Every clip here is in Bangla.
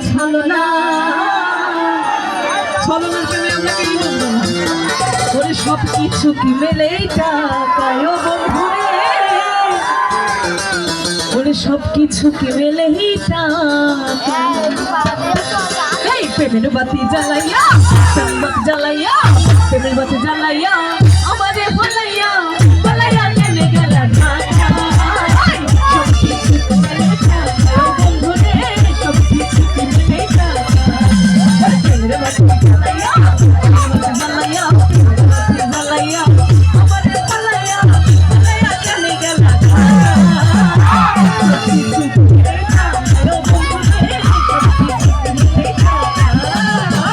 ছলনা ছলনার প্রেমে আমরা কেন বলবো না? ওরে সব কিছু কি মেলে টাকায় বন্ধু রে, ওরে সব কিছু কি মেলে টাকায়। এই প্রেমের বাতি জ্বালাইয়া, প্রেমের বাতি জ্বালাইয়া, প্রেমের বাতি জ্বালাইয়া আমারে ভুলাইয়া ভুলাইয়া কেনে গেলা ঢাকা। সব কিছু কি মেলে টাকায় বন্ধু রে, সব কিছু কি মেলে টাকায়। প্রেমের বাতি জ্বালাইয়া, প্রেমের বাতি জ্বালাইয়া, প্রেমের বাতি জ্বালাইয়া আমারে ভুলাইয়া ভুলাইয়া কেনে গেলা ঢাকা। সব কিছু কি মেলে টাকায় বন্ধু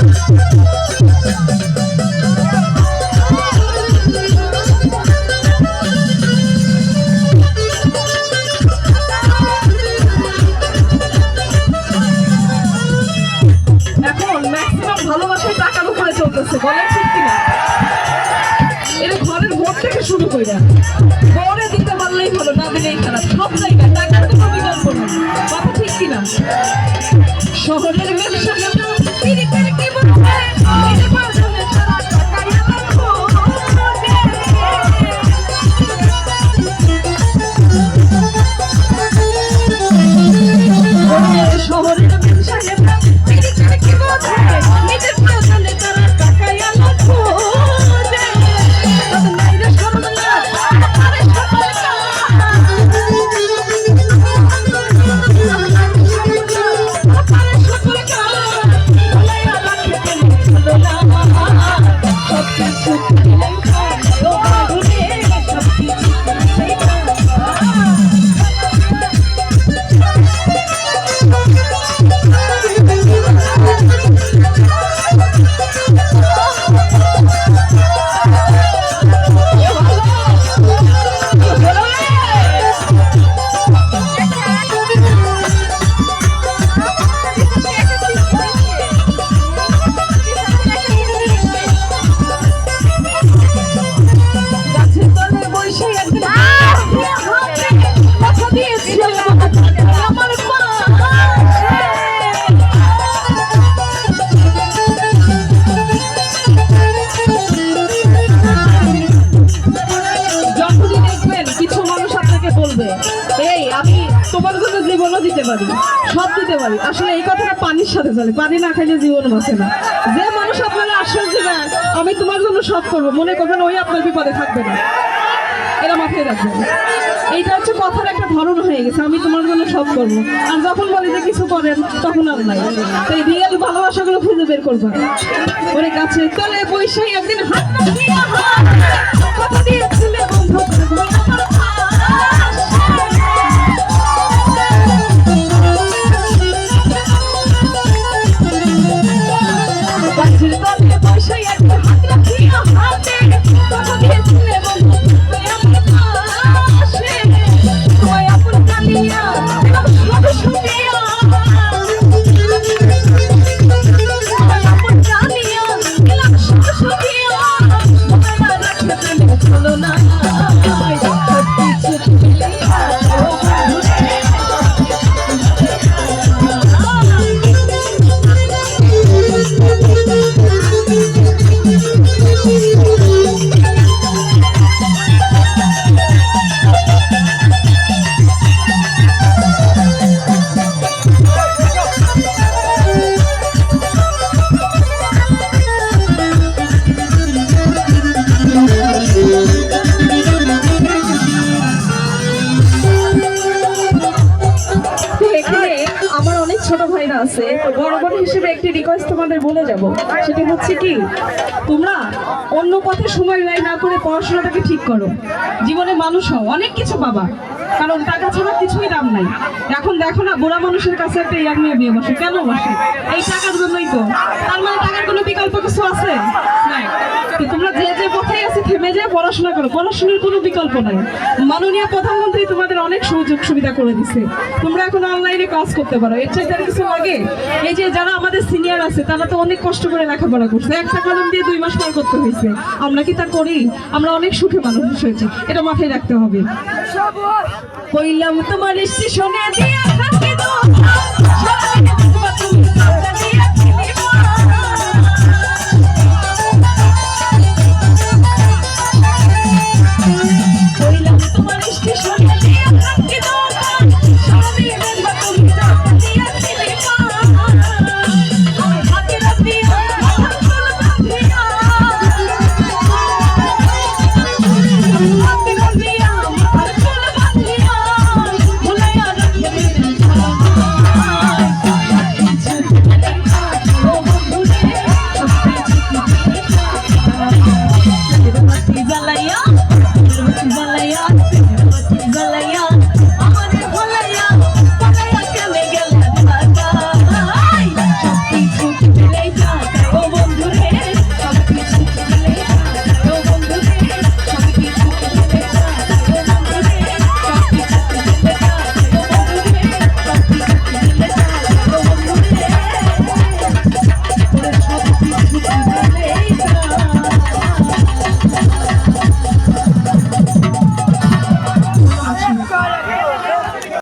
রে, সব কিছু কি মেলে টাকায়। এখন ম্যাক্সিমাম ভালোবাসায় টাকার উপরে চলতেছে, বলেন ঠিক কিনা? এর ঘরের ভোট থেকে শুরু করে বউরে দিতে পারলেই হলো, না দিলেই খারাপ। সব জায়গায় টাকার কোনো বিকল্প নেই, কথা ঠিক কিনা? শহরের ব্যবসা কি বলছে নিজে পড়াশোনা ছাড়া টাকাই আমার খোঁজে। শহরের ব্যবসা কি বলছে নিজে পড়াশোনা ছাড়া টাকাই আমার খোঁজে। তাদের নাইরে শরম লাজ আরে সকল তোমার জন্য জীবনও দিতে পারি, সব দিতে পারি। আসলে এই কথাটা পানির সাথে চলে, পানি না খাইলে জীবন বাঁচে না। যে মানুষ আপনারা আশ্বাস দেবেন আমি তোমার জন্য সব করবো, মনে করবেন ওই আপনার বিপদে থাকবে না, এরা মাথায় রাখবেন। এইটা হচ্ছে কথার একটা ধরন হয়ে গেছে, আমি তোমার জন্য সব করবো। আর যখন বলি যে কিছু করেন তখন আর নাই। তো এই রিয়েল ভালোবাসাগুলো খুঁজে বের করবেন। ওরে কাছে তলে বৈশাই একদিন হাত কথা দিয়েছিলে বন্ধু আছে। বড় বোন হিসেবে একটি রিকোয়েস্ট তোমাদের বলে যাব, সেটি হচ্ছে কি তোমরা অন্য পথে সময় ব্যয় না করে পড়াশোনাটাকে ঠিক করো। জীবনে মানুষ হও, অনেক কিছু পাবা, কারণ টাকা ছাড়া কিছুই দাম নাই। এখন দেখো না, বুড়া মানুষের কাছে একটা ইয়াং মেয়ে বিয়ে বসে, কেন বসে? এই টাকার জন্যই তো। তার মানে টাকার কোনো বিকল্প কিছু আছে? নাই। তো তোমরা যে যে পথে আছে থেমে যে পড়াশোনা করো, পড়াশোনার কোনো বিকল্প নাই। মাননীয় প্রধানমন্ত্রী তোমাদের অনেক সুযোগ সুবিধা করে দিছে, তোমরা এখন অনলাইনে ক্লাস করতে পারো। এর চাইতে আর কিছু লাগে? এই যে যারা আমাদের সিনিয়র আছে তারা তো অনেক কষ্ট করে লেখাপড়া করছে, একটা কলম দিয়ে 2 মাস পার করতে হয়েছে। আমরা কি তা করি? আমরা অনেক সুখে মানুষ হয়েছি, এটা মাথায় রাখতে হবে। কইলাম তোমার স্টেশনে দিয়া থাকি